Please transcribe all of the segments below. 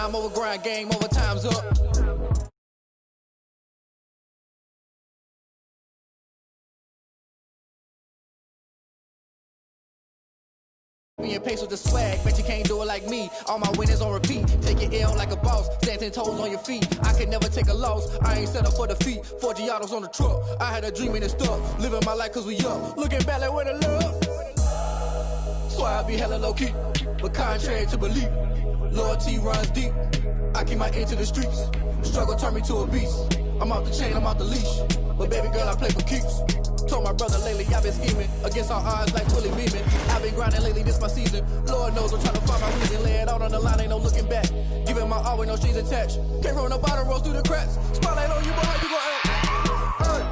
Time over grind, game over, time's up. Me and pace with the swag, bet you can't do it like me. All my winners on repeat. Take your L like a boss, stand 10 toes on your feet. I can never take a loss, I ain't set up for defeat. 4 Giottos on the truck, I had a dream and it stuck. Living my life cause we up, looking back like where the love. Swear I be hella low key, but contrary to belief, loyalty runs deep. I keep my ear to the streets, struggle turn me to a beast. I'm off the chain, I'm off the leash, but baby girl I play for keeps. Told my brother lately I've been scheming against all odds like Willie Beeman. I've been grinding lately, this my season. Lord knows I'm trying to find my reason. Lay it out on the line, ain't no looking back. Giving my all with no strings attached. Came from the bottom, rose through the cracks. Spotlight on you, boy, how you gon' act? Hey,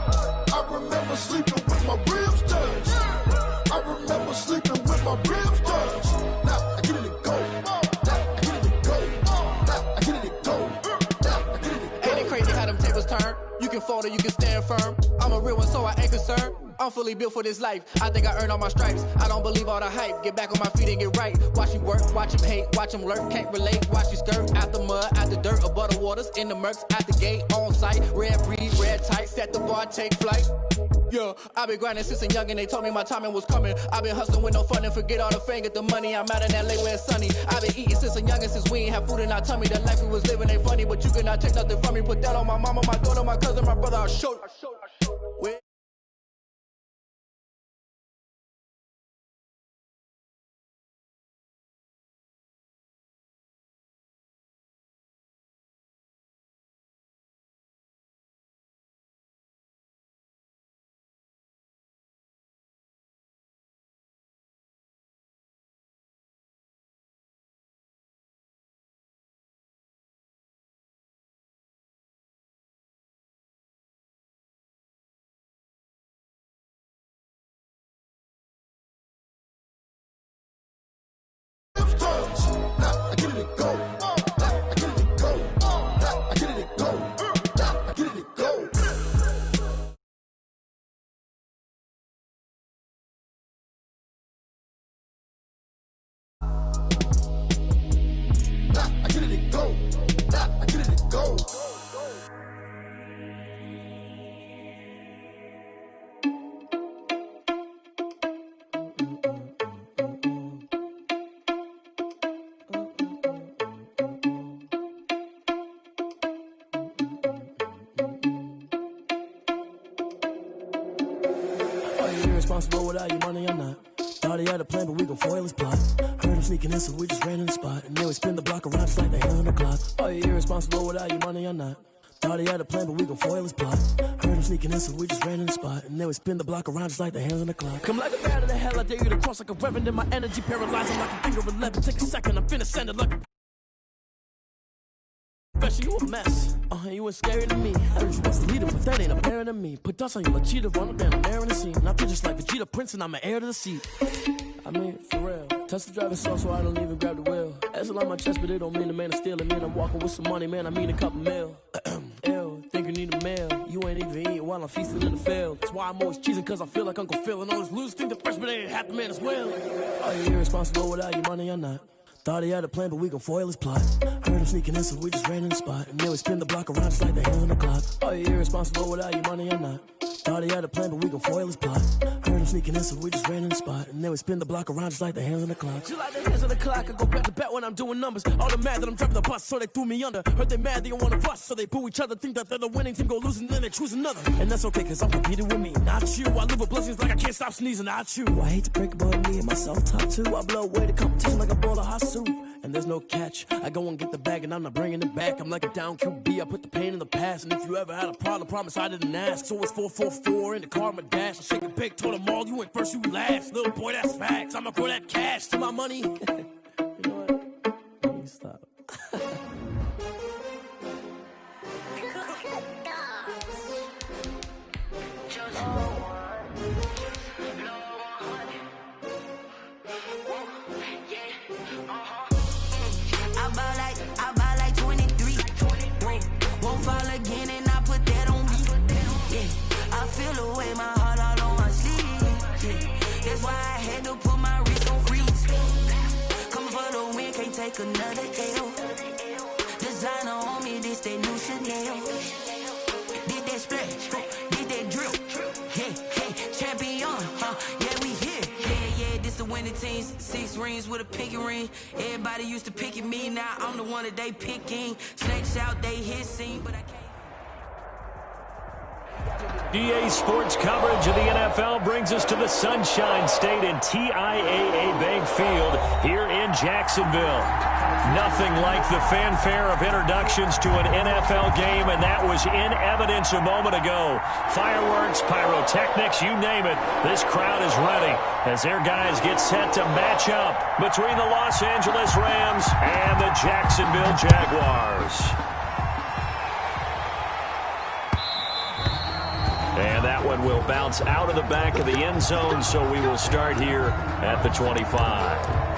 I remember sleeping with my ribs touched. I remember sleeping with my ribs touched. Now I get it to go. Now I get it to go. Now I get it to go. Now I get it to go. Ain't it crazy how them tables turn? You can fold or you can stand firm. I'm a real one, so I ain't concerned. I'm fully built for this life. I think I earned all my stripes. I don't believe all the hype. Get back on my feet and get right. Watch me work, watch him hate, watch him lurk. Can't relate, watch you skirt. Out the mud, out the dirt, above the waters, in the murks, at the gate, on site. Red breeze, red tight, set the bar, take flight. Yeah, I been grinding since a young and they told me my timing was coming. I been hustling with no fun and forget all the fame, get the money. I'm out in LA where it's sunny. I been eating since a young and since we ain't have food in our tummy. The life we was living ain't funny, but you cannot take nothing from me. Put that on my mama, my daughter, my cousin, my brother, I'll show you. Now I get it to go. Now I get it to go. Now I get it to go. Now I get it to go. Now I get it to go. Now I get it to go. Responsible without your money or not. Thought he had a plan, but we gon' foil his plot. Heard him sneaking in, so we just ran in the spot. And then we spin the block around just like the hands on the clock. Are you irresponsible without your money or not? Thought he had a plan, but we gon' foil his plot. Heard him sneaking in, so we just ran in the spot. And then we spin the block around just like the hands on the clock. Come like a bat of the hell, I dare you to cross like a reverend. In my energy paralyzing like a finger 11. Take a second, I'm finna send it like a... You a mess. You ain't scary to me. I heard you was the leader, but that ain't apparent to me. Put dust on you like cheetah, run up down the air in the scene. I feel just like Vegeta Prince and I'm an heir to the seat. I mean, for real. Touch the driver's soft so I don't even grab the wheel. That's on my chest, but it don't mean the man is stealing. Man, I'm walking with some money, man, I mean a couple mil. Ew, think you need a meal. You ain't even eating while I'm feasting in the field. That's why I'm always cheesing, cause I feel like Uncle Phil. And all those losers think the freshman ain't half the man as well. Are you irresponsible without your money or not? Thought he had a plan, but we gon' foil his plot. Heard him sneaking in, so we just ran in the spot. And then we spin the block around just like the hands on the clock. Are you irresponsible without your money or not? Thought he had a plan, but we gon' foil his plot. Heard him sneaking in, so we just ran in the spot. And then we spin the block around just like the hands on the clock. Just like the hands on the clock, I go back to back when I'm doing numbers. All the mad that I'm driving the bus, so they threw me under. Heard they mad, they don't wanna bust, so they boo each other. Think that they're the winning team, go losing, then they choose another. And that's okay, cause I'm competing with me, not you. I live with blessings like I can't stop sneezing, not you. I hate to break it, but me and myself top two. I blow away the competition like a bowl of hot soup. And there's no catch. I go and get the bag and I'm not bringing it back. I'm like a down QB, I put the pain in the past. And if you ever had a problem, promise I didn't ask. So it's 444 in the car, my dash. I shake a big, told them all, you went first, you last. Little boy, that's facts. I'ma grow that cash to my money. You know what? Let me stop. I buy like 23. Won't fall again and I put that on me. Yeah, I feel away my heart all on my sleeve. Yeah, that's why I had to put my wrist on freeze. Come for the win, can't take another L. Designer on me, this that new Chanel. Did that splash, did that drip. Hey, champion, yeah, we here. Yeah, this the winning teams. 6 rings with a pinky ring. Everybody used to picking me, now I'm the one that they picking. Snakes out, they hissing, but I can't. EA Sports coverage of the NFL brings us to the Sunshine State and TIAA Bank Field here in Jacksonville. Nothing like the fanfare of introductions to an NFL game, and that was in evidence a moment ago. Fireworks, pyrotechnics, you name it. This crowd is ready as their guys get set to match up between the Los Angeles Rams and the Jacksonville Jaguars. And that one will bounce out of the back of the end zone, so we will start here at the 25.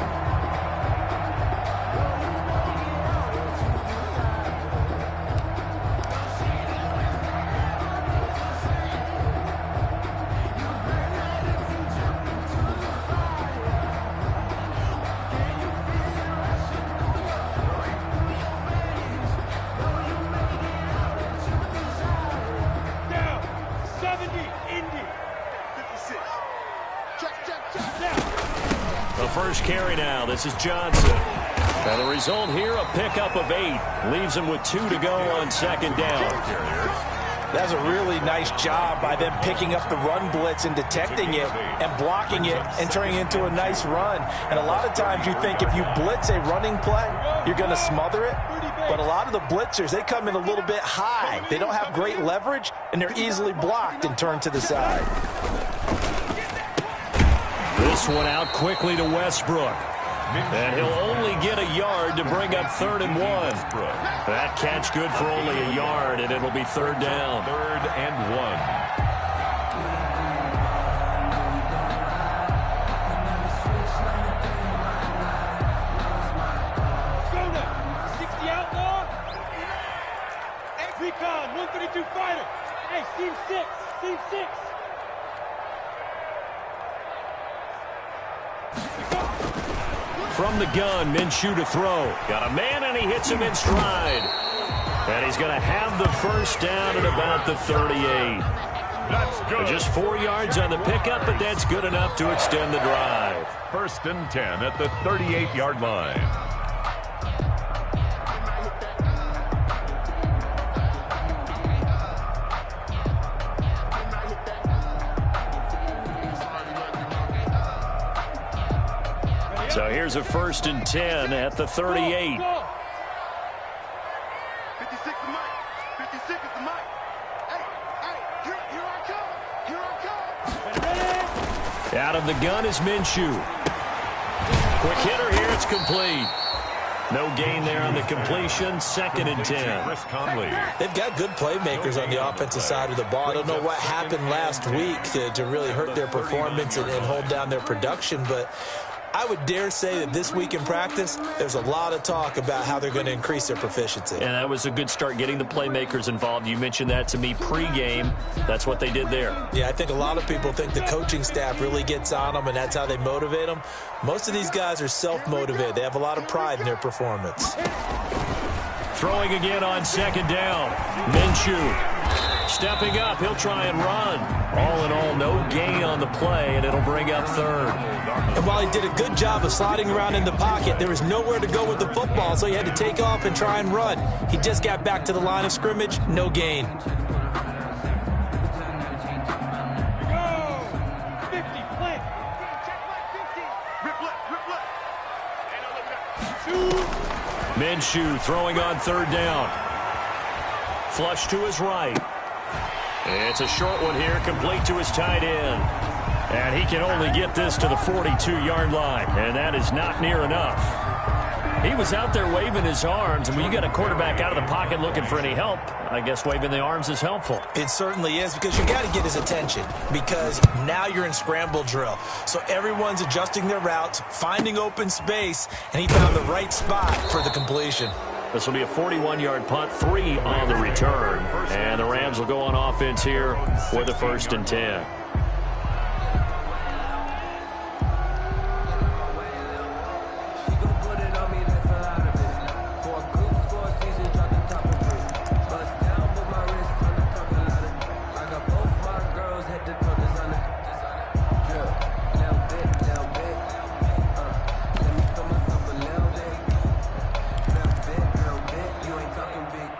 First carry now. This is Johnson. And the result here, a pickup of 8. Leaves him with 2 to go on second down. That's a really nice job by them picking up the run blitz and detecting it and blocking it and turning it into a nice run. And a lot of times you think if you blitz a running play, you're going to smother it. But a lot of the blitzers, they come in a little bit high. They don't have great leverage, and they're easily blocked and turned to the side. This one out quickly to Westbrook. And he'll only get a yard to bring up 3rd and 1. That catch good for only a yard, and it'll be 3rd down. 3rd and 1. Recon, 132 fighter. Hey, team 6. From the gun, Minshew to throw. Got a man, and he hits him in stride. And he's going to have the first down at about the 38. That's good. Just 4 yards on the pickup, but that's good enough to extend the drive. 1st and 10 at the 38-yard line. So here's a 1st and 10 at the 38. 56 is Mike. 56 is the Mike. Hey, here I come. Out of the gun is Minshew. Quick hitter here, it's complete. No gain there on the completion, 2nd and 10. They've got good playmakers on the offensive side of the ball. I don't know what happened last week to really hurt their performance and hold down their production, but I would dare say that this week in practice, there's a lot of talk about how they're going to increase their proficiency. And that was a good start, getting the playmakers involved. You mentioned that to me pregame. That's what they did there. Yeah, I think a lot of people think the coaching staff really gets on them, and that's how they motivate them. Most of these guys are self-motivated. They have a lot of pride in their performance. Throwing again on 2nd down. Minshew stepping up. He'll try and run. All in all, no gain on the play, and it'll bring up 3rd. And while he did a good job of sliding around in the pocket, there was nowhere to go with the football, so he had to take off and try and run. He just got back to the line of scrimmage, no gain. Minshew throwing on 3rd down. Flush to his right. It's a short one here, complete to his tight end. And he can only get this to the 42-yard line, and that is not near enough. He was out there waving his arms, and when you got a quarterback out of the pocket looking for any help, I guess waving the arms is helpful. It certainly is, because you got to get his attention, because now you're in scramble drill. So everyone's adjusting their routes, finding open space, and he found the right spot for the completion. This will be a 41-yard punt, 3 on the return. And the Rams will go on offense here with a 1st and 10.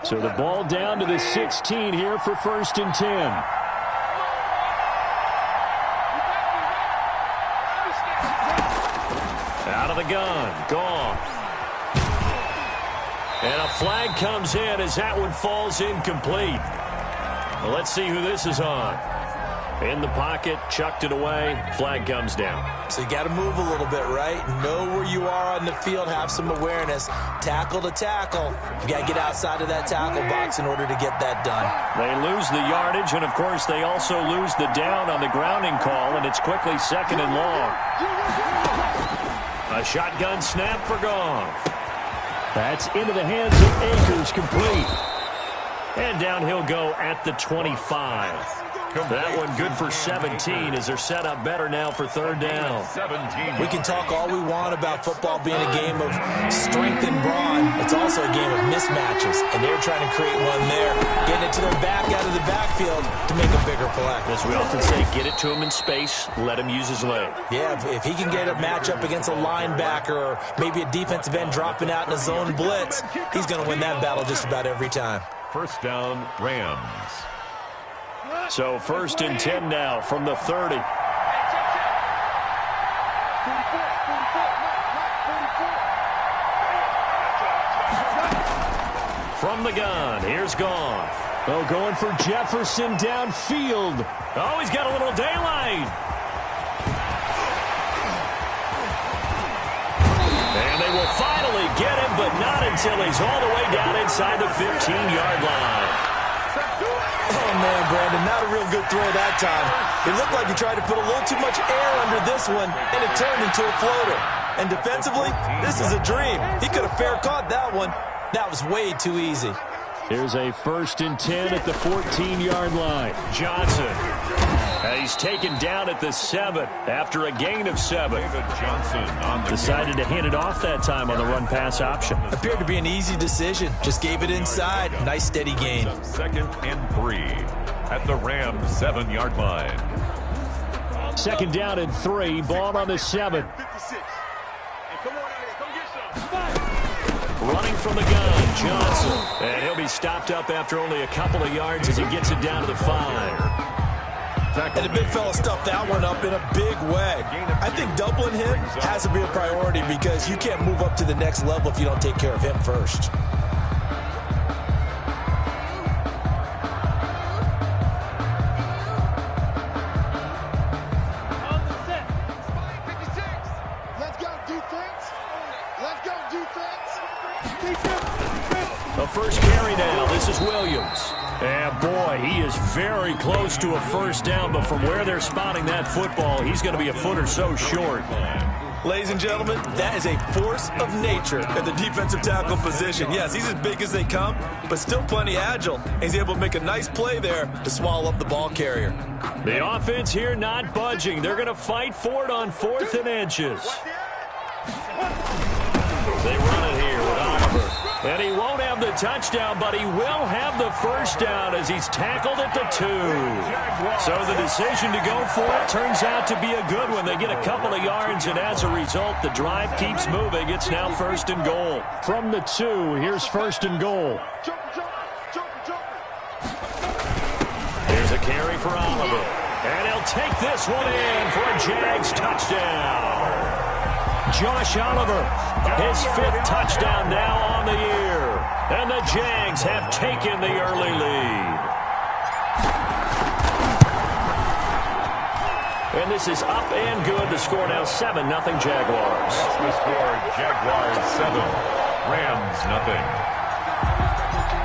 So the ball down to the 16 here for 1st and 10. Out of the gun. Gone. And a flag comes in as that one falls incomplete. Well, let's see who this is on. In the pocket, chucked it away, flag comes down. So you got to move a little bit, right? Know where you are on the field, have some awareness. Tackle to tackle. You got to get outside of that tackle box in order to get that done. They lose the yardage, and of course they also lose the down on the grounding call, and it's quickly 2nd and long. A shotgun snap for Goff. That's into the hands of Akers, complete. And down he'll go at the 25. That one good for 17 as they're set up better now for 3rd down. We can talk all we want about football being a game of strength and brawn. It's also a game of mismatches, and they're trying to create one there, getting it to their back out of the backfield to make a bigger play. As we often say, get it to him in space, let him use his leg. Yeah, if he can get a matchup against a linebacker or maybe a defensive end dropping out in a zone blitz, he's going to win that battle just about every time. 1st down, Rams. So 1st and 10 now from the 30. From the gun, here's Goff. Oh, going for Jefferson downfield. Oh, he's got a little daylight. And they will finally get him, but not until he's all the way down inside the 15-yard line. Oh, man, Brandon, not a real good throw that time. It looked like he tried to put a little too much air under this one, and it turned into a floater. And defensively, this is a dream. He could have fair caught that one. That was way too easy. Here's a 1st and 10 at the 14-yard line. Johnson. He's taken down at the 7 after a gain of 7. Decided to hand it off that time on the run-pass option. Appeared to be an easy decision. Just gave it inside. Nice, steady gain. 2nd and 3 at the Rams 7-yard line. 2nd down and 3. Ball on the 7. Running from the gun, Johnson. And he'll be stopped up after only a couple of yards as he gets it down to the 5. And the big fella stuffed that one up in a big way. I think doubling him has to be a priority because you can't move up to the next level if you don't take care of him first. A first carry now. This is Williams. And boy, he is very close to a 1st down, but from where they're spotting that football, he's going to be a foot or so short. Ladies and gentlemen, that is a force of nature at the defensive tackle position. Yes, he's as big as they come, but still plenty agile. He's able to make a nice play there to swallow up the ball carrier. The offense here not budging. They're going to fight for it on 4th and inches. They run it here with Oliver. And he won't have the touchdown, but he will have the 1st down as he's tackled at the 2. So the decision to go for it turns out to be a good one. They get a couple of yards, and as a result, the drive keeps moving. It's now 1st and goal. From the 2, here's 1st and goal. Here's a carry for Oliver. And he'll take this one in for a Jags touchdown. Josh Oliver, his 5th touchdown now on the year. And the Jags have taken the early lead. And this is up and good. The score now 7-0 Jaguars. The score, Jaguars 7, Rams 0.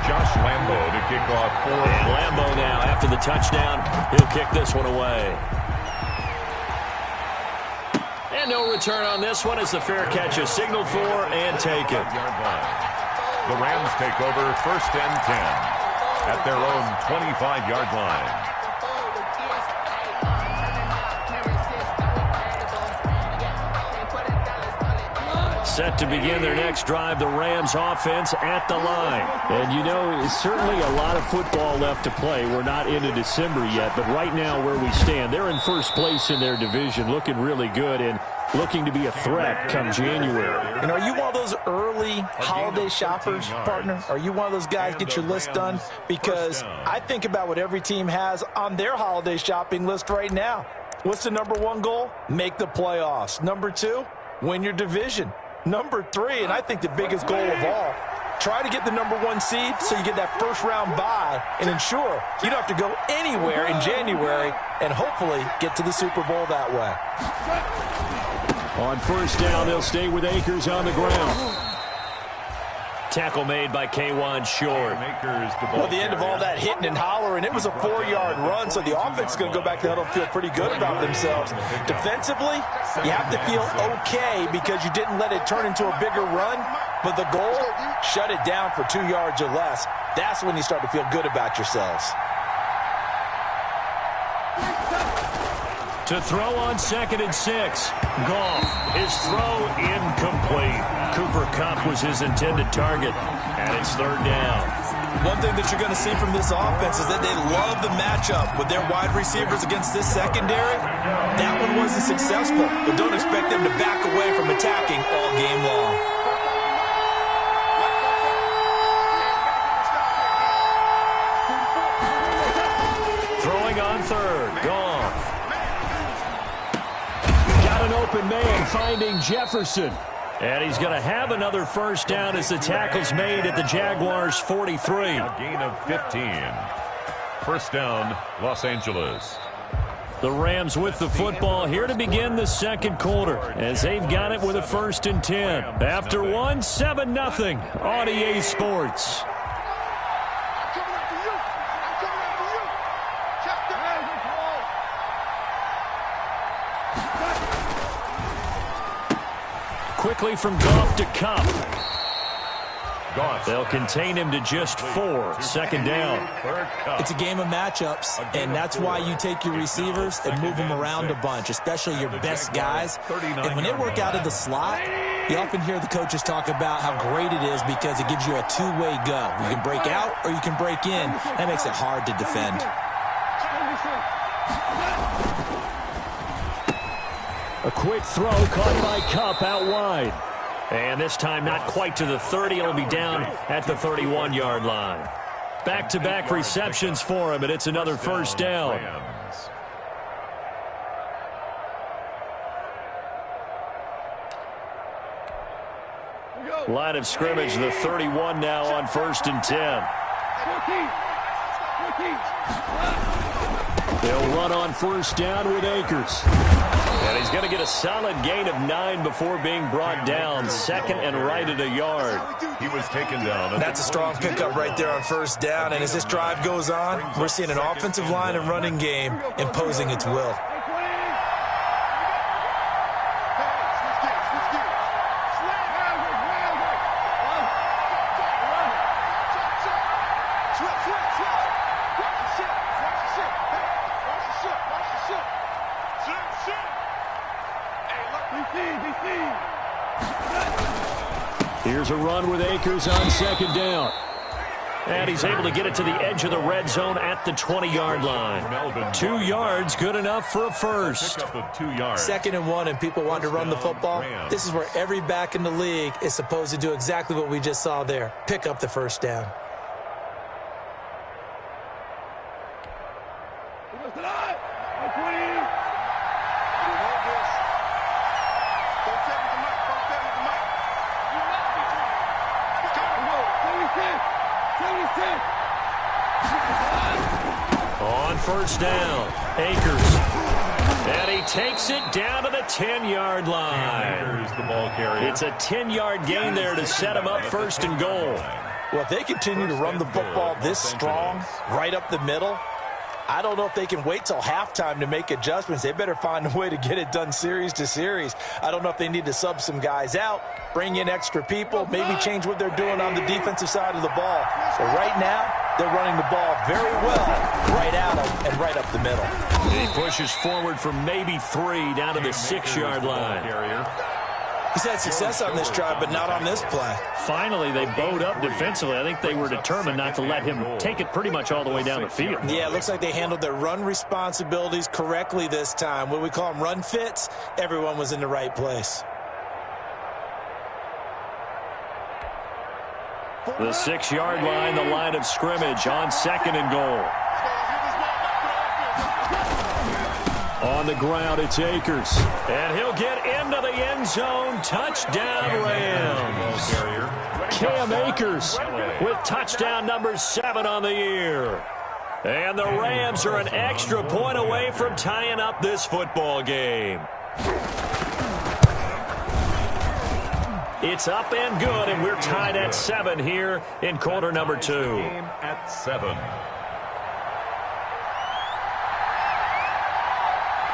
Josh Lambo to kick off 4. And Lambo now, after the touchdown, he'll kick this one away. And no return on this one as the fair catch is signaled for and taken. The Rams take over 1st and 10 at their own 25-yard line. Set to begin their next drive, the Rams offense at the line. And you know, it's certainly a lot of football left to play. We're not into December yet, but right now where we stand, they're in 1st place in their division, looking really good. And looking to be a threat come January. And are you one of those early holiday shoppers, partner? Are you one of those guys get your list done? Because I think about what every team has on their holiday shopping list right now. What's the number one goal? Make the playoffs. Number 2, win your division. Number 3, and I think the biggest goal of all, try to get the number 1 seed so you get that first-round bye and ensure you don't have to go anywhere in January and hopefully get to the Super Bowl that way. On first down, they'll stay with Akers on the ground. Tackle made by K'Wan Short. Well, the end of all that hitting and hollering, it was a 4-yard run, so the offense is going to go back to the huddle and feel pretty good about themselves. Defensively, you have to feel okay because you didn't let it turn into a bigger run, but the goal, shut it down for 2 yards or less. That's when you start to feel good about yourselves. To throw on 2nd and 6. Goff. His throw incomplete. Cooper Kupp was his intended target, and it's 3rd down. One thing that you're going to see from this offense is that they love the matchup with their wide receivers against this secondary. That one wasn't successful, but don't expect them to back away from attacking all game long. Throwing on 3rd. Goff. Got an open man finding Jefferson. And he's going to have another first down as the tackle's made at the Jaguars' 43. A gain of 15. First down, Los Angeles. The Rams with the football here to begin the second quarter as they've got it with a 1st and 10. After 1, 7-0 on EA Sports. Quickly from Goff to Kupp. They'll contain him to just 4. 2nd down. It's a game of matchups, and that's why you take your receivers and move them around a bunch, especially your best guys. And when they work out of the slot, you often hear the coaches talk about how great it is because it gives you a two-way go. You can break out or you can break in. That makes it hard to defend. A quick throw caught by Kupp out wide. And this time not quite to the 30. It'll be down at the 31-yard line. Back-to-back receptions for him, and it's another first down. Line of scrimmage, the 31 now on 1st and 10. They'll run on first down with Akers. And he's going to get a solid gain of 9 before being brought down. 2nd and right at a yard. He was taken down. That's a strong pickup right there on first down. And as this drive goes on, we're seeing an offensive line and running game imposing its will. Here's a run with Akers on 2nd down. And he's able to get it to the edge of the red zone at the 20-yard line. 2 yards, good enough for a first. 2nd and 1, and people want to run the football. This is where every back in the league is supposed to do exactly what we just saw there. Pick up the first down. On first down, Akers. And he takes it down to the 10-yard line. The ball carrier. It's a 10-yard gain there to set him up 1st and goal. Well, if they continue to run the football this strong, right up the middle, I don't know if they can wait till halftime to make adjustments. They better find a way to get it done series to series. I don't know if they need to sub some guys out, bring in extra people, maybe change what they're doing on the defensive side of the ball. But right now, they're running the ball very well right at them and right up the middle. He pushes forward for maybe 3 down to the 6-yard line. He's had success on this drive, but not on this play. Finally, they bowed up defensively. I think they were determined not to let him take it pretty much all the way down the field. Yeah, it looks like they handled their run responsibilities correctly this time. What we call them run fits, everyone was in the right place. The 6-yard line, the line of scrimmage on 2nd and goal. On the ground, it's Akers. And he'll get into the end zone. Touchdown, Rams. Cam Akers with touchdown number 7 on the year. And the Rams are an extra point away from tying up this football game. It's up and good, and we're tied at 7 here in quarter number 2. Game at 7.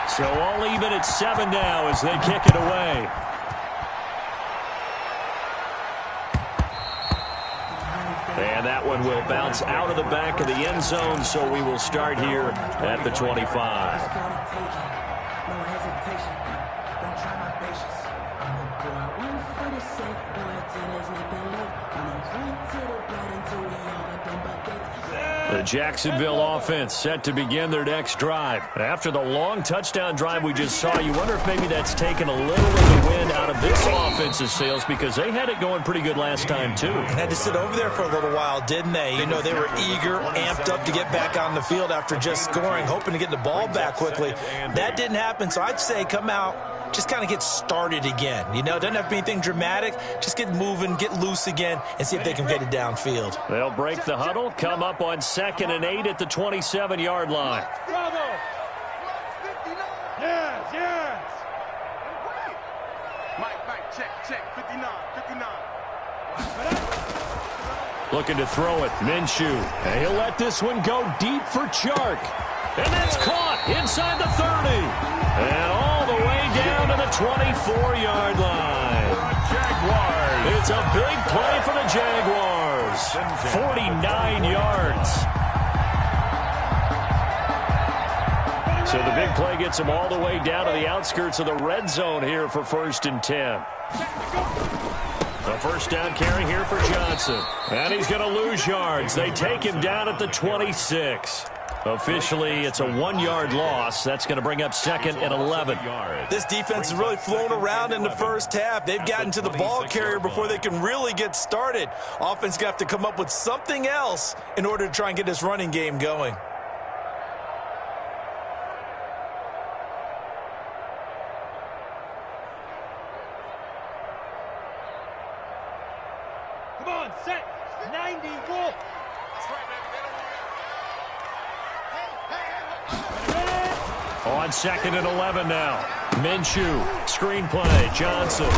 So all even at 7 now as they kick it away. And that one will bounce out of the back of the end zone, so we will start here at the 25. The Jacksonville offense set to begin their next drive. After the long touchdown drive we just saw, you wonder if maybe that's taken a little of the wind out of this offense's sails, because they had it going pretty good last time, too. Had to sit over there for a little while, didn't they? You know, they were eager, amped up to get back on the field after just scoring, hoping to get the ball back quickly. That didn't happen, so I'd say come out, just kind of get started again. You know, it doesn't have to be anything dramatic. Just get moving, get loose again, and see if they can get it downfield. They'll break the huddle, come up on 2nd and 8 at the 27-yard line. Bravo! Yes, yes! Mike, check, 59. Looking to throw it, Minshew. And he'll let this one go deep for Chark. And that's caught inside the 30. And all the way down to the 24-yard line. Jaguars. It's a big play for the Jaguars. 49 yards. So the big play gets them all the way down to the outskirts of the red zone here for 1st and 10. A first down carry here for Johnson. And he's going to lose yards. They take him down at the 26. Officially, it's a 1-yard loss. That's going to bring up 2nd and 11. This defense has really flown around in the first half. They've gotten to the ball carrier before they can really get started. Offense going to have to come up with something else in order to try and get this running game going. Come on, set. 90, wolf. On 2nd and 11 now. Minshew, screen play, Johnson.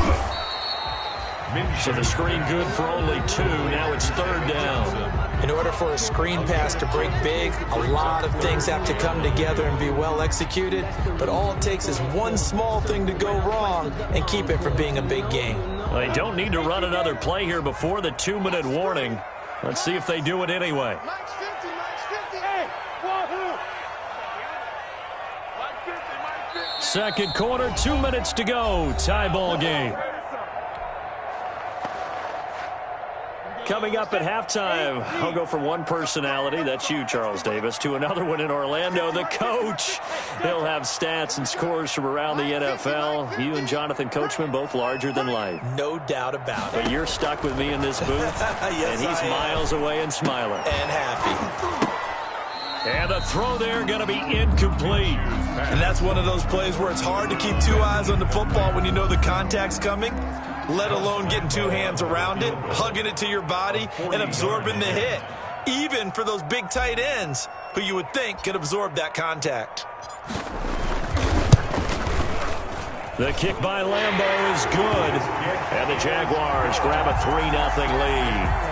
So the screen good for only 2. Now it's 3rd down. In order for a screen pass to break big, a lot of things have to come together and be well executed. But all it takes is one small thing to go wrong and keep it from being a big game. Well, they don't need to run another play here before the 2-minute warning. Let's see if they do it anyway. Mike's 50. Hey, wahoo! Second quarter, 2 minutes to go. Tie ball game. Coming up at halftime, I'll go from one personality, that's you, Charles Davis, to another one in Orlando, the coach. He'll have stats and scores from around the NFL. You and Jonathan Coachman, both larger than life. No doubt about it. But you're stuck with me in this booth, Yes, and he's miles away and smiling. And happy. And the throw there going to be incomplete. And that's one of those plays where it's hard to keep 2 eyes on the football when you know the contact's coming, let alone getting 2 hands around it, hugging it to your body, and absorbing the hit. Even for those big tight ends who you would think could absorb that contact. The kick by Lambeau is good. And the Jaguars grab a 3-0 lead.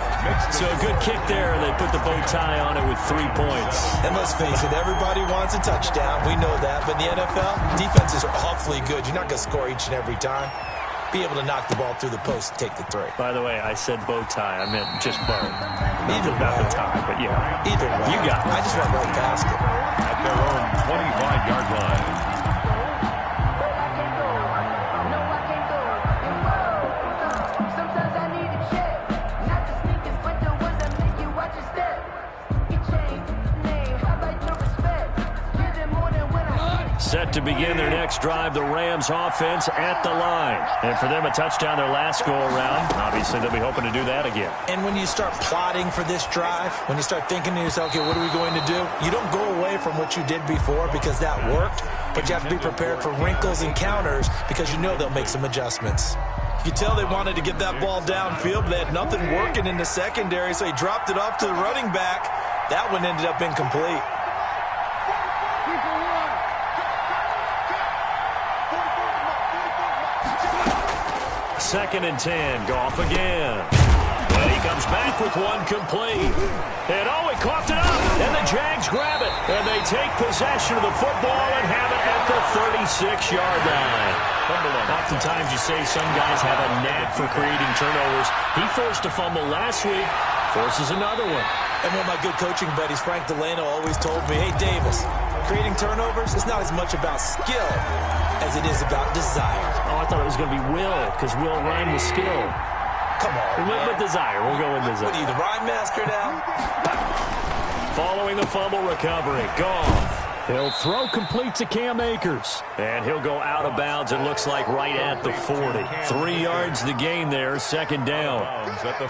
So a good kick there. They put the bow tie on it with 3 points. And let's face it, everybody wants a touchdown. We know that. But in the NFL, defenses are awfully good. You're not going to score each and every time. Be able to knock the ball through the post and take the 3. By the way, I said bow tie. I meant just bow. Either Not way. the tie, but yeah. Either way. You got it. I just went right past it. At their own 25-yard line. Set to begin their next drive, the Rams offense at the line. And for them, a touchdown their last go-around. Obviously, they'll be hoping to do that again. And when you start plotting for this drive, when you start thinking to yourself, okay, what are we going to do? You don't go away from what you did before because that worked, but you have to be prepared for wrinkles and counters because you know they'll make some adjustments. You can tell they wanted to get that ball downfield, but they had nothing working in the secondary, so he dropped it off to the running back. That one ended up incomplete. Second and 10, Goff again. And he comes back with one complete. And he coughed it up, and the Jags grab it. And they take possession of the football and have it at the 36-yard line. Oftentimes you say some guys have a knack for creating turnovers. He forced a fumble last week, forces another one. And one of my good coaching buddies, Frank Delano, always told me, hey, Davis, creating turnovers is not as much about skill as it is about desire. Oh, I thought it was going to be will, because will rhyme with skill. Come on, we went with desire. We'll go with desire. What are you, the rhyme master now? Following the fumble recovery, Goff. He'll throw complete to Cam Akers. And he'll go out of bounds, it looks like, right at the 40. 3 yards the gain there, second down.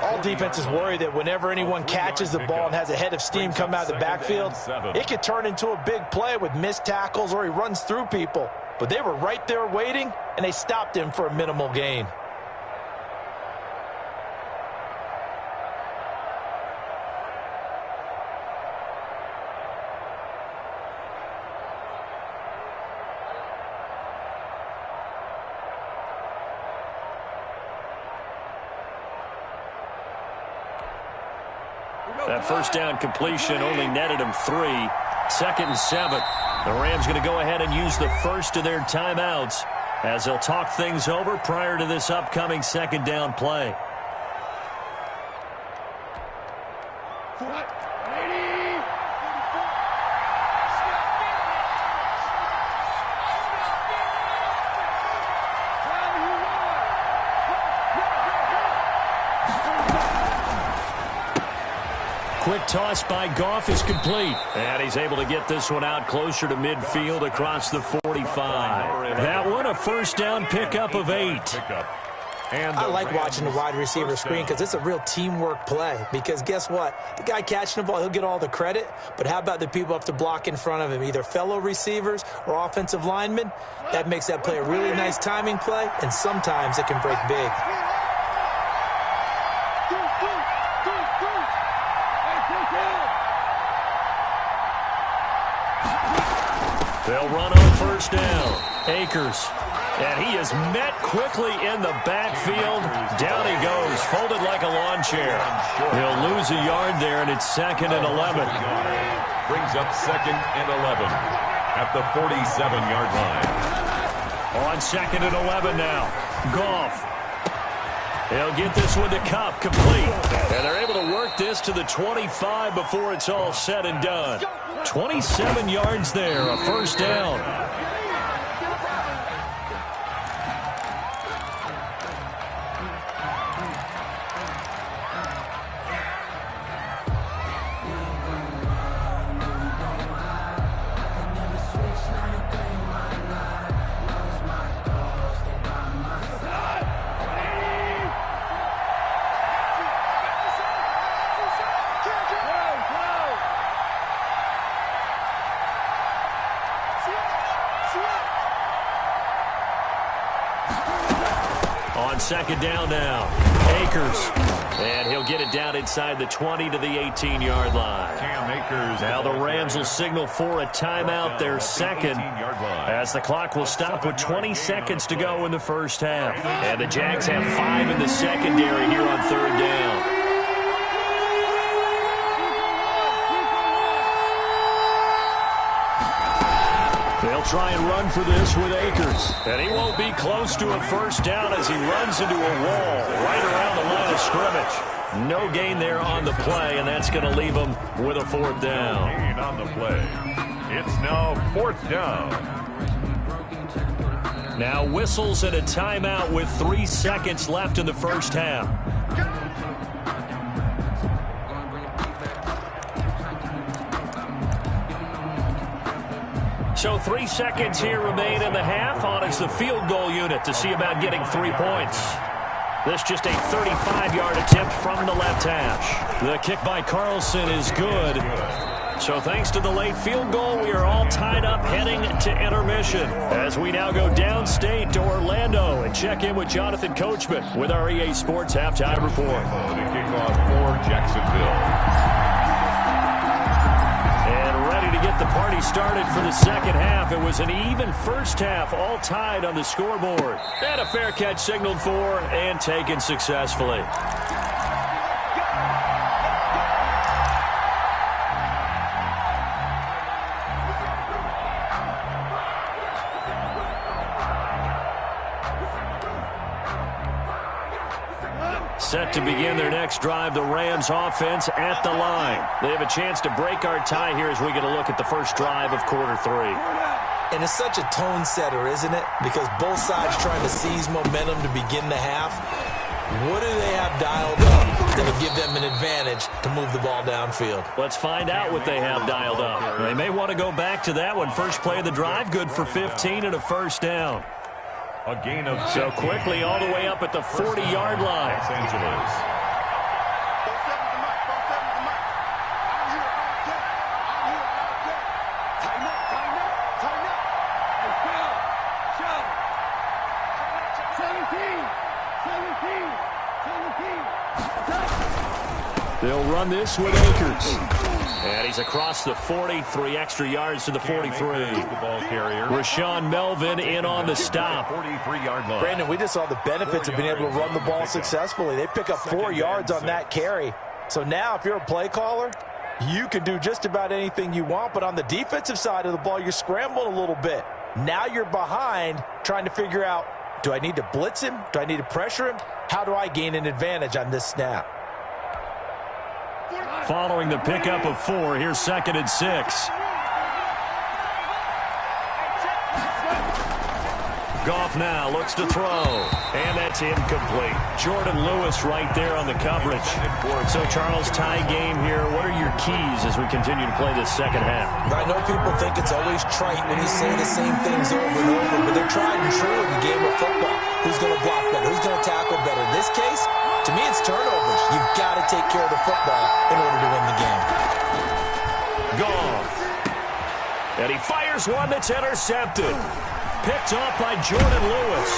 All defenses worry that whenever anyone catches the ball and has a head of steam come out of the backfield, it could turn into a big play with missed tackles or he runs through people. But they were right there waiting, and they stopped him for a minimal gain. That first down completion only netted him 3. 2nd and 7. The Rams going to go ahead and use the first of their timeouts as they'll talk things over prior to this upcoming second down play. Quick toss by Goff is complete. And he's able to get this one out closer to midfield across the 45. That one a first down pickup of 8. I like watching the wide receiver screen because it's a real teamwork play. Because guess what? The guy catching the ball, he'll get all the credit. But how about the people up to block in front of him, either fellow receivers or offensive linemen? That makes that play a really nice timing play, and sometimes it can break big. They'll run on first down. Akers. And he is met quickly in the backfield. Down he goes, folded like a lawn chair. He'll lose a yard there, and it's 2nd and 11. Brings up 2nd and 11 at the 47-yard line. On 2nd and 11 now. Goff. He'll get this one to Kupp, complete. And they're able to work this to the 25 before it's all said and done. 27 yards there, a first down. Second down now. Akers. And he'll get it down inside the 20 to the 18-yard line. Cam Akers. Now the Rams will signal for a timeout, their second, as the clock will stop with 20 seconds to go in the first half. And the Jags have 5 in the secondary here on third down. They'll try and run for this with Akers. And he won't be close to a first down as he runs into a wall right around the line of scrimmage. No gain there on the play, and that's going to leave him with a 4th down. No gain on the play. It's now 4th down. Now whistles and a timeout with 3 seconds left in the first half. So 3 seconds here remain in the half. On is the field goal unit to see about getting 3 points. This just a 35-yard attempt from the left hash. The kick by Carlson is good. So thanks to the late field goal, we are all tied up heading to intermission. As we now go downstate to Orlando and check in with Jonathan Coachman with our EA Sports Halftime Report. The kickoff for Jacksonville. To get the party started for the second half. It was an even first half, all tied on the scoreboard. And a fair catch signaled for and taken successfully. Set to begin their next drive, the Rams offense at the line. They have a chance to break our tie here as we get a look at the first drive of quarter 3. And it's such a tone setter, isn't it? Because both sides trying to seize momentum to begin the half. What do they have dialed up that'll give them an advantage to move the ball downfield? Let's find out what they have dialed up. They may want to go back to that one. First play of the drive, good for 15 and a first down. A gain of 15. So quickly all the way up at the 40-yard line. Los Angeles. They'll run this with Akers. And he's across the 40, 3 extra yards to the 43. The ball carrier. Rashawn Melvin in on the stop. 43-yard line. Brandon, we just saw the benefits of being able to run the ball successfully. They pick up 4 yards on that carry. So now if you're a play caller, you can do just about anything you want. But on the defensive side of the ball, you're scrambling a little bit. Now you're behind trying to figure out, do I need to blitz him? Do I need to pressure him? How do I gain an advantage on this snap? Following the pickup of 4, here's 2nd and 6. Goff now looks to throw, and that's incomplete. Jordan Lewis right there on the coverage. So, Charles, tie game here. What are your keys as we continue to play this second half? I know people think it's always trite when you say the same things over and over, but they're tried and true in the game of football. Who's going to block better? Who's going to tackle better? In this case, to me, it's turnovers. You've got to take care of the football in order to win the game. Goff. And he fires one that's intercepted. Picked off by Jordan Lewis.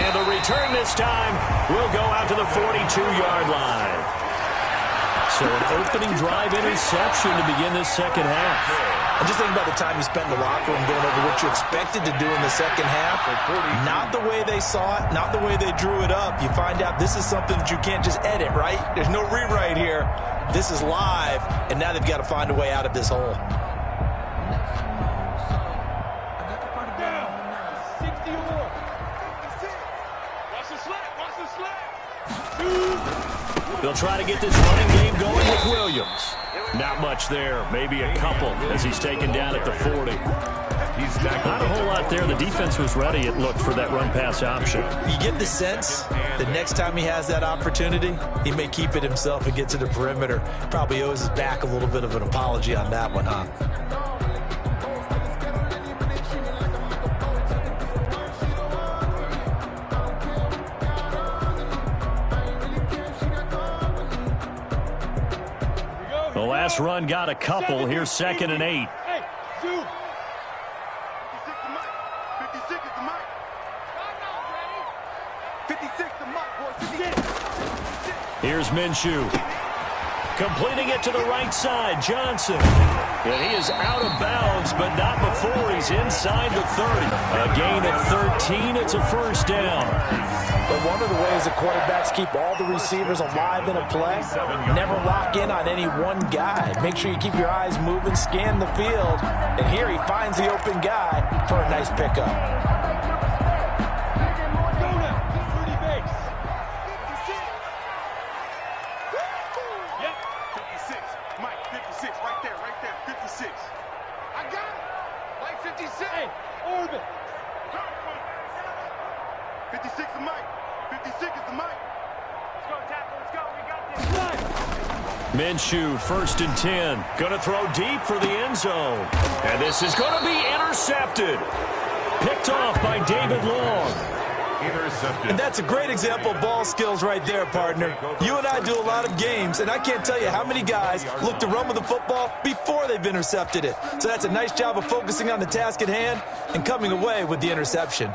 And the return this time will go out to the 42-yard line. So an opening drive interception to begin this second half. And just think about the time you spent in the locker room going over what you expected to do in the second half. Not the way they saw it, not the way they drew it up. You find out this is something that you can't just edit, right? There's no rewrite here. This is live, and now they've got to find a way out of this hole. They'll try to get this running game going with Williams. Not much there, maybe a couple as he's taken down at the 40. Not a whole lot there. The defense was ready, it looked, for that run-pass option. You get the sense that next time he has that opportunity, he may keep it himself and get to the perimeter. Probably owes his back a little bit of an apology on that one, huh? The last run got a couple. Here's 2nd and 8. Hey, dude. 56 is the mic. 56 the mic, boy. 56. Here's Minshew. Completing it to the right side, Johnson. And he is out of bounds, but not before he's inside the 30. A gain of 13. It's a first down. But one of the ways that quarterbacks keep all the receivers alive in a play, never lock in on any one guy. Make sure you keep your eyes moving, scan the field. And here he finds the open guy for a nice pickup. Minshew, 1st and 10. Going to throw deep for the end zone. And this is going to be intercepted. Picked off by David Long. And that's a great example of ball skills right there, partner. You and I do a lot of games, and I can't tell you how many guys look to run with the football before they've intercepted it. So that's a nice job of focusing on the task at hand and coming away with the interception.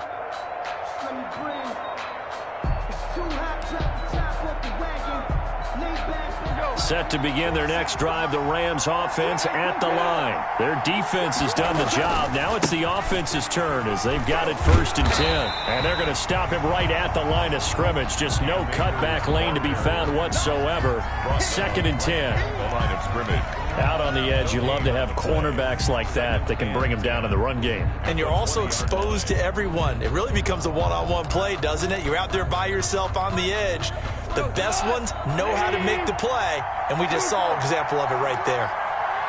Set to begin their next drive, the Rams offense at the line. Their defense has done the job. Now it's the offense's turn as they've got it 1st and 10. And they're going to stop him right at the line of scrimmage. Just no cutback lane to be found whatsoever. 2nd and 10. The line of scrimmage. Out on the edge, you love to have cornerbacks like that can bring them down in the run game. And you're also exposed to everyone. It really becomes a one-on-one play, doesn't it? You're out there by yourself on the edge. The best ones know how to make the play, and we just saw an example of it right there.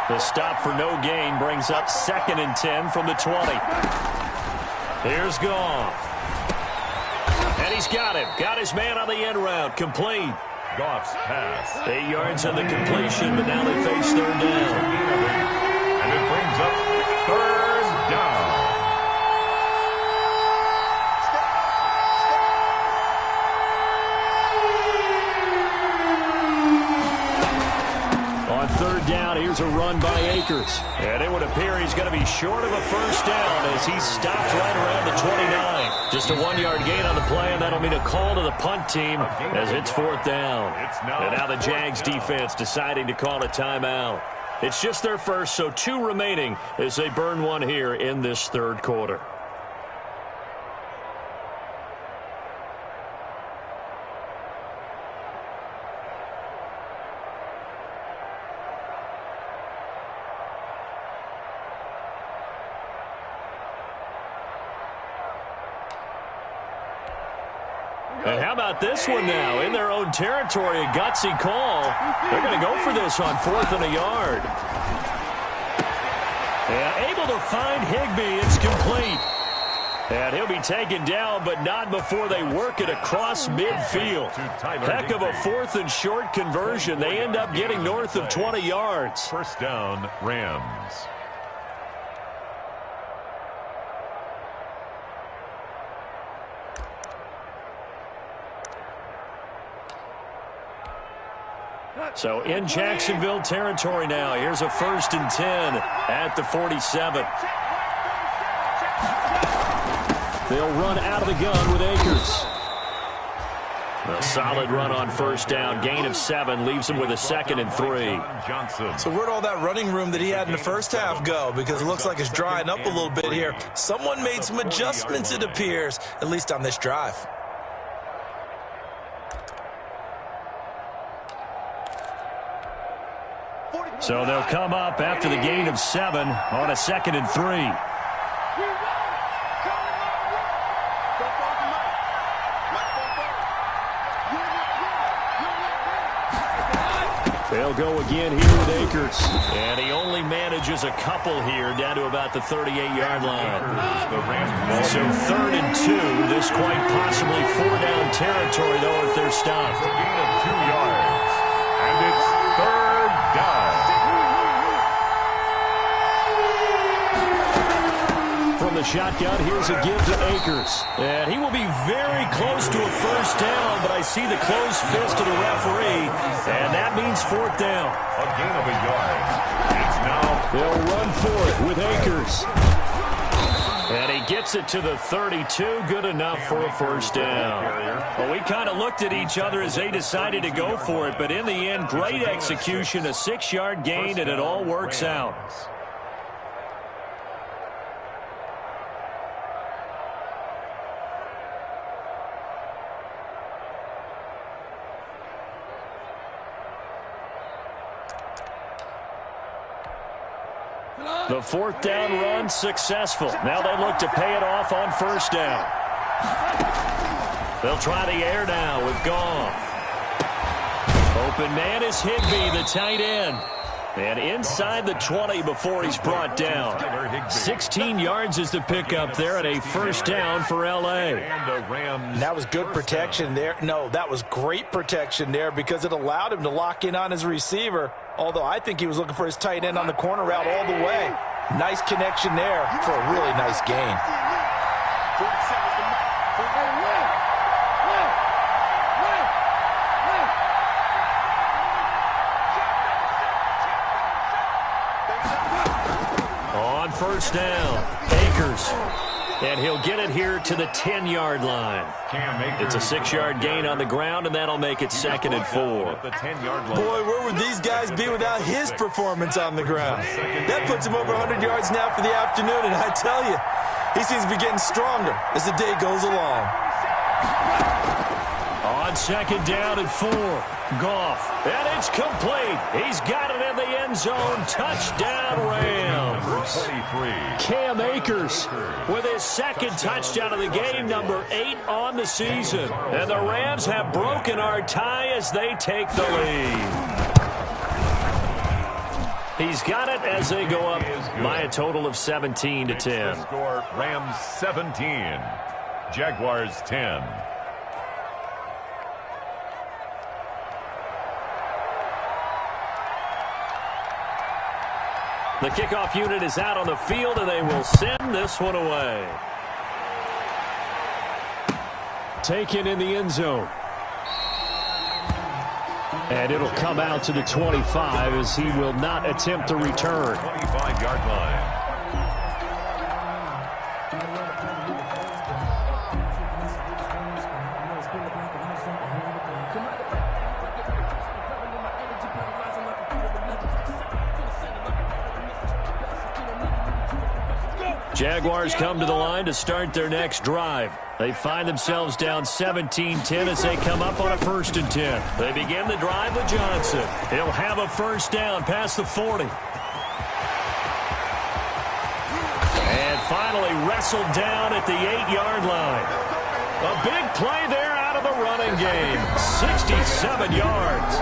The stop for no gain brings up 2nd and 10 from the 20. Here's Goff. And he's got him. Got his man on the end route. Complete. Goff's pass. 8 yards on the completion, but now they face 3rd down. And it brings up 3rd down. On 3rd down, here's a run by Akers. And it would appear he's going to be short of a 1st down as he's stopped right around the 29. Just a 1-yard gain on the play, and that'll mean a call to the punt team as it's 4th down. And now the Jags defense deciding to call a timeout. It's just their first, so 2 remaining as they burn one here in this 3rd quarter. And how about this one now? In their own territory, a gutsy call. They're going to go for this on 4th and a yard. And able to find Higbee. It's complete. And he'll be taken down, but not before they work it across midfield. Heck of a 4th and short conversion. They end up getting north of 20 yards. 1st down, Rams. So in Jacksonville territory now. Here's a 1st and 10 at the 47. They'll run out of the gun with Akers. A solid run on 1st down. Gain of 7 leaves him with a 2nd and 3. So where'd all that running room that he had in the 1st half go? Because it looks like it's drying up a little bit here. Someone made some adjustments, it appears, at least on this drive. So they'll come up after the gain of 7 on a 2nd and 3. They'll go again here with Akers. And he only manages a couple here down to about the 38-yard line. So 3rd and 2. This quite possibly 4-down territory, though, if they're stopped. A gain of 2 yards. And it's 3rd down. From the shotgun, here's a give to Akers. And he will be very close to a 1st down, but I see the closed fist of the referee, and that means 4th down. A gain of a yard. It's now. They'll run for it with Akers. And he gets it to the 32. Good enough for a 1st down. Well, we kind of looked at each other as they decided to go for it, but in the end, great execution, a 6-yard gain, and it all works out. The 4th down run successful. Now they look to pay it off on 1st down. They'll try the air now with Goff. Open man is Higbee, the tight end. And inside the 20 before he's brought down. 16 yards is the pickup there at a first down for L.A. That was good protection there. No, that was great protection there because it allowed him to lock in on his receiver, although I think he was looking for his tight end on the corner route all the way. Nice connection there for a really nice gain. On first down, Akers. And he'll get it here to the 10-yard line. It's a 6-yard gain on the ground, and that'll make it 2nd and 4. Boy, where would these guys be without his performance on the ground? That puts him over 100 yards now for the afternoon, and I tell you, he seems to be getting stronger as the day goes along. On 2nd down and 4, Goff. And it's complete. He's got it in the end zone. Touchdown, Rams. Cam Akers with his 2nd touchdown of the game, number 8 on the season. And the Rams have broken our tie as they take the lead. He's got it as they go up by a total of 17-10. Score Rams 17, Jaguars 10. The kickoff unit is out on the field, and they will send this one away. Taken in the end zone. And it'll come out to the 25 as he will not attempt to return. 25-yard line. Jaguars come to the line to start their next drive. They find themselves down 17-10 as they come up on a 1st and 10. They begin the drive with Johnson. He'll have a first down past the 40. And finally wrestled down at the 8-yard line. A big play there out of the running game. 67 yards.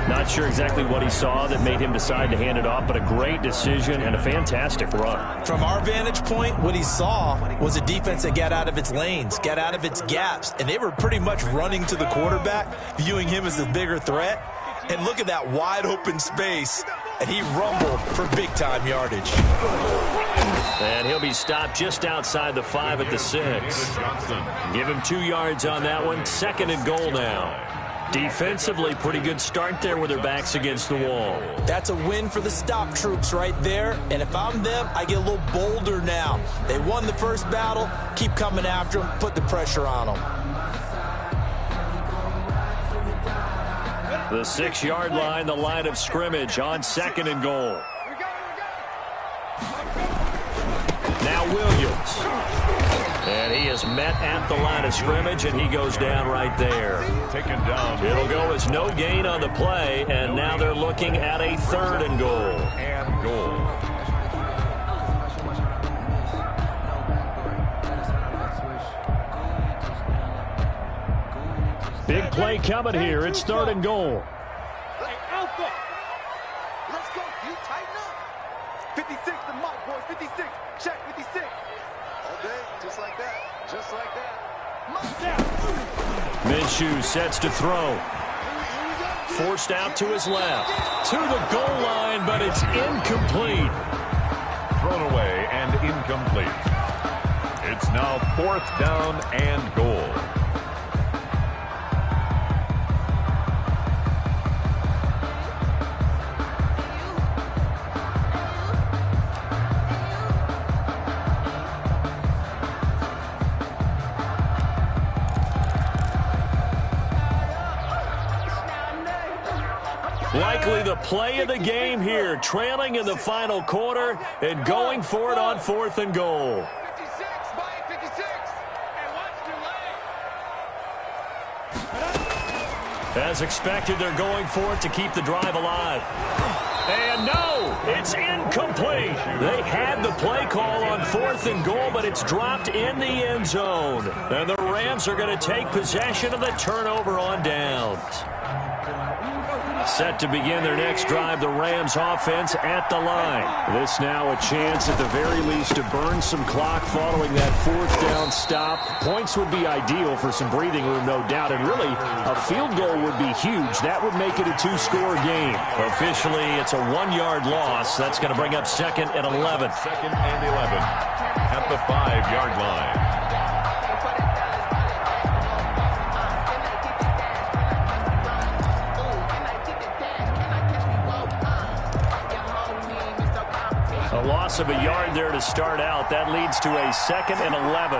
Not sure exactly what he saw that made him decide to hand it off, but a great decision and a fantastic run. From our vantage point, what he saw was a defense that got out of its lanes, got out of its gaps, and they were pretty much running to the quarterback, viewing him as the bigger threat. And look at that wide open space, and he rumbled for big-time yardage. And he'll be stopped just outside the 5 at the 6. Give him 2 yards on that one. 2nd and goal now. Defensively, pretty good start there with their backs against the wall. That's a win for the stop troops right there. And if I'm them, I get a little bolder now. They won the first battle. Keep coming after them. Put the pressure on them. The 6-yard line, the line of scrimmage on 2nd and goal. Now Williams. And he is met at the line of scrimmage, and he goes down right there. Taken down. It'll go as no gain on the play, and now they're looking at a 3rd and goal. And goal. Big play coming here. It's 3rd and goal. Alpha. Let's go. You tighten up. 56, the mark, boys. 56. Check 56. All day, just like that. Just like that. Mark down. Minshew sets to throw. Forced out to his left. To the goal line, but it's incomplete. Thrown away and incomplete. It's now 4th down and goal. Likely the play of the game here, trailing in the final quarter and going for it on 4th and goal. 56, Mike, 56. And what's delayed? As expected, they're going for it to keep the drive alive. And no, it's incomplete. They had the play call on 4th and goal, but it's dropped in the end zone. And the Rams are going to take possession of the turnover on downs. Set to begin their next drive, the Rams offense at the line. This now a chance at the very least to burn some clock following that fourth down stop. Points would be ideal for some breathing room, no doubt, and really a field goal would be huge. That would make it a two-score game. Officially, it's a 1-yard loss. That's going to bring up second and 11. Second and 11 at the 5-yard line. A loss of a yard there to start out. That leads to a second and 11.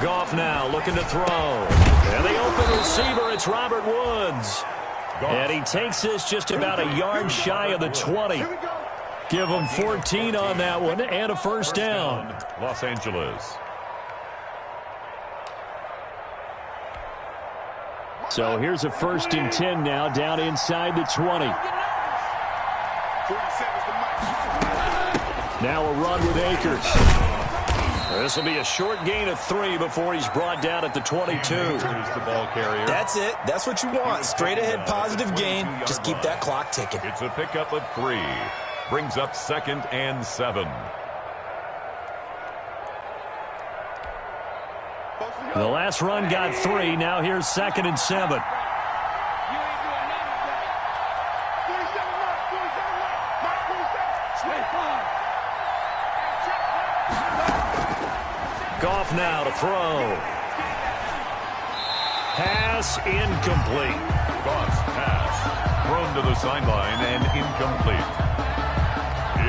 Goff now looking to throw. And the open receiver, it's Robert Woods. And he takes this just about a yard shy of the 20. Give him 14 on that one and a first down. Los Angeles. So here's a 1st and 10 now down inside the 20. Now a run with Akers. This will be a short gain of 3 before he's brought down at the 22. Here's the ball carrier. That's it. That's what you want. Straight ahead positive gain. Just keep that clock ticking. It's a pickup of 3. Brings up 2nd and 7. The last run got 3. Now here's 2nd and 7. Goff now to throw. Pass incomplete. Goff's pass thrown to the sideline and incomplete.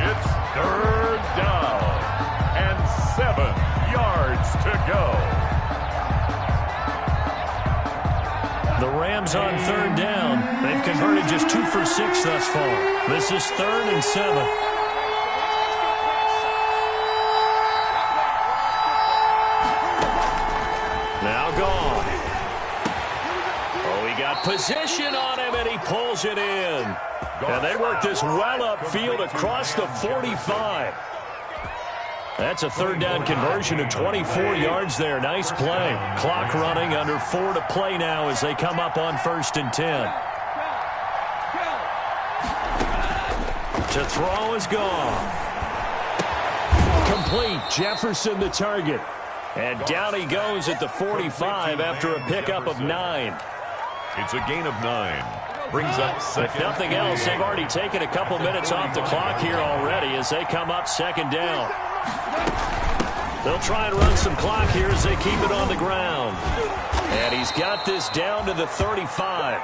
It's 3rd down and 7 yards to go. The Rams on 3rd down. They've converted just 2 for 6 thus far. This is 3rd and 7. Now gone. Oh, he got position on him, and he pulls it in. And they work this well upfield across the 45. That's a 3rd down conversion of 24 yards there. Nice play. Clock running, under 4 to play now as they come up on 1st and 10. To throw is gone. Complete. Jefferson the target. And down he goes at the 45 after a pickup of 9. It's a gain of 9. Brings up 2nd. If nothing else, they've already taken a couple minutes off the clock here already as they come up 2nd down. They'll try and run some clock here as they keep it on the ground. And he's got this down to the 35.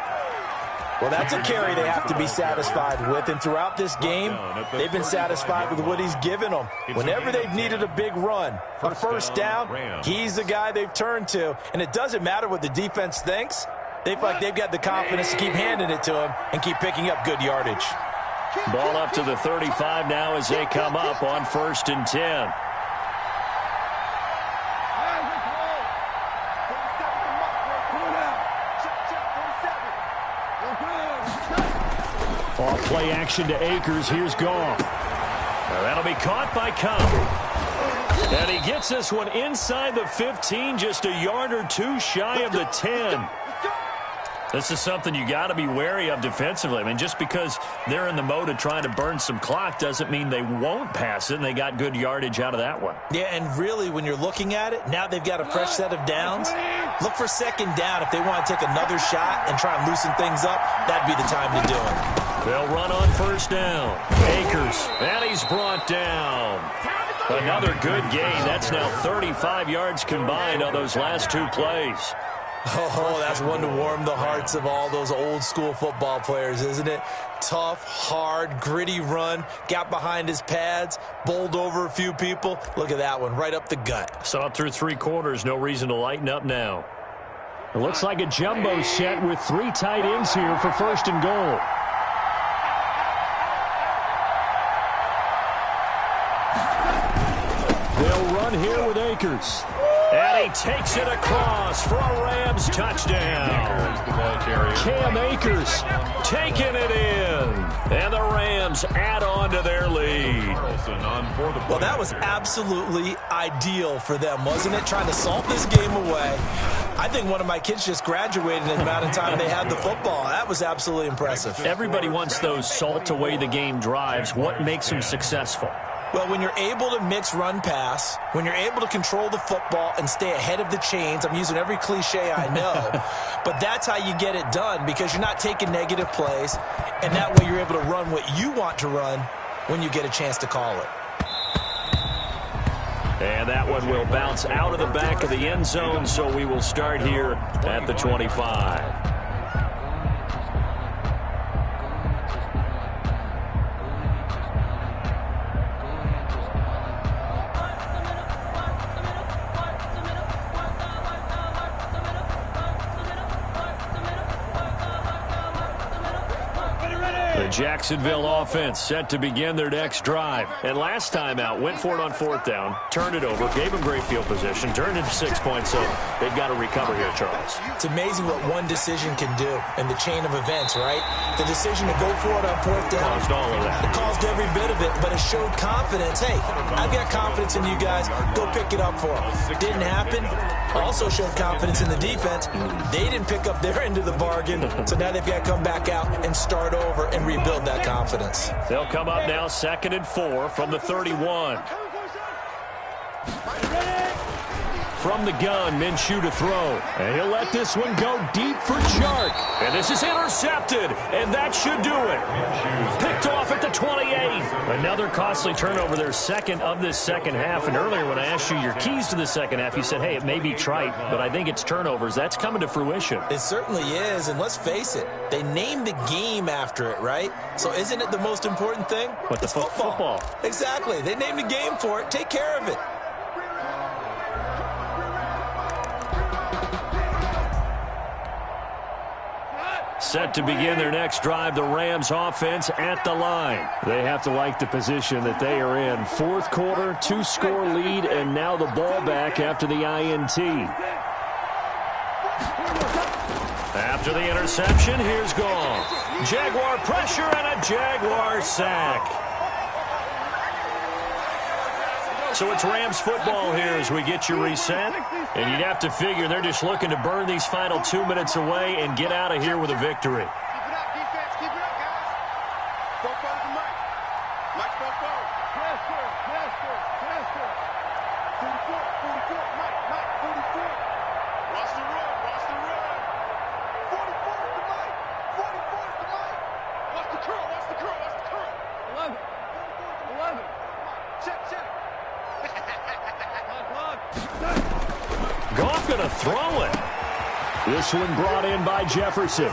Well, that's a carry they have to be satisfied with. And throughout this game, they've been satisfied with what he's given them. Whenever they've needed a big run, a 1st down, he's the guy they've turned to. And it doesn't matter what the defense thinks. They feel like they've got the confidence to keep handing it to him and keep picking up good yardage. Ball up to the 35 now as they come up on 1st and 10. Off play action to Akers. Here's Goff. That'll be caught by Cobb. And he gets this one inside the 15, just a yard or 2 shy of the 10. This is something you got to be wary of defensively. I mean, just because they're in the mode of trying to burn some clock doesn't mean they won't pass it, and they got good yardage out of that one. Yeah, and really, when you're looking at it, now they've got a fresh set of downs. Look for 2nd down. If they want to take another shot and try and loosen things up, that'd be the time to do it. They'll run on 1st down. Akers, and he's brought down. Another good gain. That's now 35 yards combined on those last 2 plays. Oh, that's one to warm the hearts of all those old-school football players, isn't it? Tough, hard, gritty run, got behind his pads, bowled over a few people. Look at that one, right up the gut. Saw it through 3 quarters, no reason to lighten up now. It looks like a jumbo set with 3 tight ends here for 1st and goal. They'll run Akers. And he takes it across for a Rams touchdown. Cam Akers taking it in. And the Rams add on to their lead. Well, that was absolutely ideal for them, wasn't it? Trying to salt this game away. I think one of my kids just graduated in the amount of time they had the football. That was absolutely impressive. Everybody wants those salt away the game drives. What makes them successful? Well, when you're able to mix run-pass, when you're able to control the football and stay ahead of the chains, I'm using every cliche I know, but that's how you get it done because you're not taking negative plays, and that way you're able to run what you want to run when you get a chance to call it. And that one will bounce out of the back of the end zone, so we will start here at the 25. The Jacksonville offense set to begin their next drive. And last time out, went for it on fourth down, turned it over, gave them great field position, turned into 6 points, so they've got to recover here, Charles. It's amazing what one decision can do in the chain of events, right? The decision to go for it on fourth down. Caused all of that. It caused every bit of it, but it showed confidence. Hey, I've got confidence in you guys. Go pick it up for them. Didn't happen. Also showed confidence in the defense. They didn't pick up their end of the bargain, so now they've got to come back out and start over and rebuild that confidence. They'll come up now 2nd and 4 from the 31. From the gun, Minshew to throw. And he'll let this one go deep for Chark. And this is intercepted, and that should do it. Picked off at the 28. Another costly turnover, their second of this second half. And earlier when I asked you your keys to the second half, you said, hey, it may be trite, but I think it's turnovers. That's coming to fruition. It certainly is, and let's face it, they named the game after it, right? So isn't it the most important thing? But it's football. Exactly. They named the game for it. Take care of it. Set to begin their next drive, the Rams offense at the line. They have to like the position that they are in. Fourth quarter, 2-score lead, and now the ball back after the INT. After the interception, here's Goff. Jaguar pressure and a Jaguar sack. So it's Rams football here as we get you reset. And you'd have to figure they're just looking to burn these final 2 minutes away and get out of here with a victory. Keep it up, defense. Keep it up, guys. 4 forward to Mike. Mike, 4 forward. Yes, sir. Yes, sir. Yes, sir. 44. 44. Mike, 44. Watch the run. Watch the run. 44 to Mike. 44 to Mike. Watch the curl. Watch the curl. Watch the curl. 11. 11. Check, check. Goff going to throw it. This one brought in by Jefferson.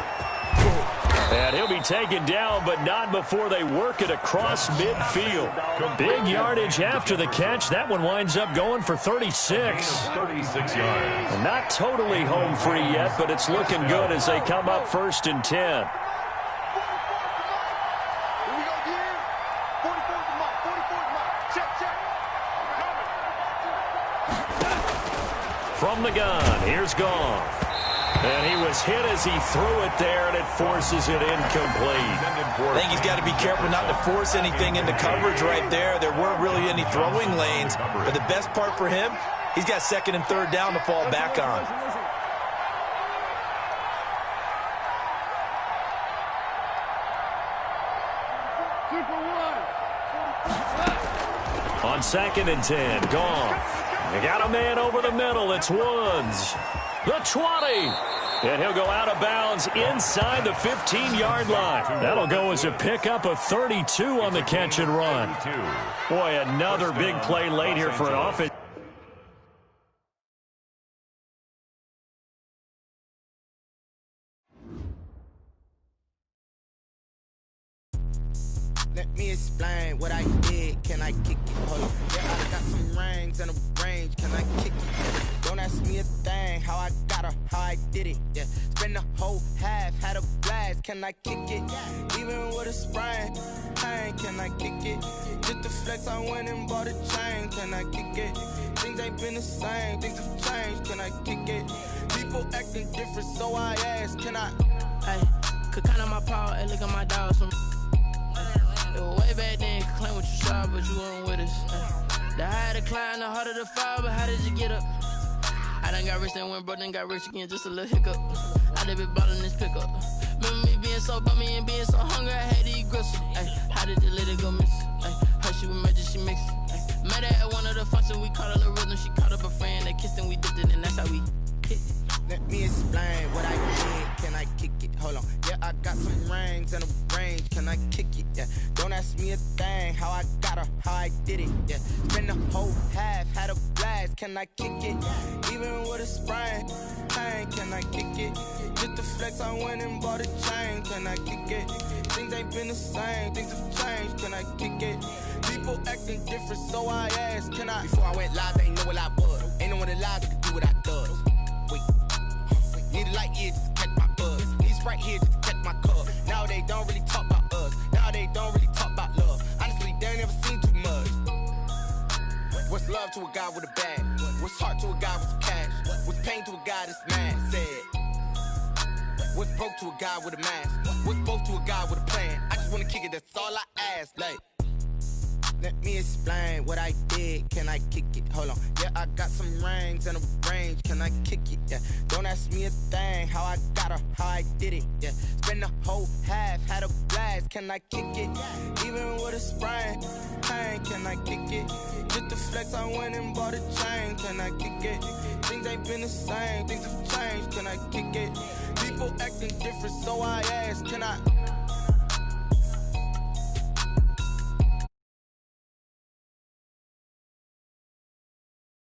And he'll be taken down, but not before they work it across midfield. Big yardage after the catch. That one winds up going for 36. 36 yards. Not totally home free yet, but it's looking good as they come up 1st and 10. Here we go, here. 44 to Mike. 44 to Mike. Check, check. From the gun, here's Goff. And he was hit as he threw it there, and it forces it incomplete. I think he's got to be careful not to force anything into coverage right there. There weren't really any throwing lanes. But the best part for him, he's got 2nd and 3rd down to fall back on. On 2nd and 10, Goff. They got a man over the middle. It's Woods. The 20. And he'll go out of bounds inside the 15-yard line. That'll go as a pickup of 32 on the catch and run. Boy, another big play late here for an offense. Let me explain what I did. Can I kick it? Hold on. Yeah, I got some rings and a range. Can I kick it? Don't ask me a thing. How I got her, how I did it. Yeah, spend the whole half, had a blast. Can I kick it? Even with a sprain, pain. Can I kick it? Just the flex, I went and bought a chain. Can I kick it? Things ain't been the same. Things have changed. Can I kick it? People acting different, so I ask. Can I? Hey, could count on my power. Hey, look at my dogs. It was way back then, could claim what you saw, but you weren't with us. The higher the climb, the harder the fall, but how did you get up? I done got rich, then went broke, then got rich again, just a little hiccup. I done been ballin' this pickup. Remember me being so bummy and being so hungry, I had to eat gristle. Ay, how did the little go miss? Ay, her she was magic, she mixed. Ay, met her at one of the functions, we caught a little rhythm, she caught up a friend, they kissed and we dipped it, and that's how we hit. Let me explain what I did. Can I kick it? Hold on. Yeah, I got some rings and a range. Can I kick it? Yeah. Don't ask me a thing. How I got her, how I did it. Yeah. Spend the whole half, had a blast. Can I kick it? Even with a sprain, pain. Can I kick it? Just the flex, I went and bought a chain. Can I kick it? Things ain't been the same. Things have changed. Can I kick it? People acting different, so I asked. Can I? Before I went live, they ain't know what I was. Ain't no one alive that could do what I does. Wait. Need a light here just to catch my buzz. Need Sprite here just to catch my cup. Now they don't really talk about us. Now they don't really talk about love. Honestly, they ain't never seen too much. What's love to a guy with a bag? What's heart to a guy with some cash? What's pain to a guy that's mad? Said. What's broke to a guy with a mask? What's both to a guy with a plan? I just wanna kick it, that's all I ask. Like, let me explain what I did. Can I kick it? Hold on. Yeah, I got some rings and a range. Can I kick it? Yeah. Don't ask me a thing. How I got her, how I did it. Yeah. Spend the whole half, had a blast. Can I kick it? Even with a sprain, pain. Can I kick it? Just the flex, I went and bought a chain. Can I kick it? Things ain't been the same. Things have changed. Can I kick it? People acting different, so I ask. Can I?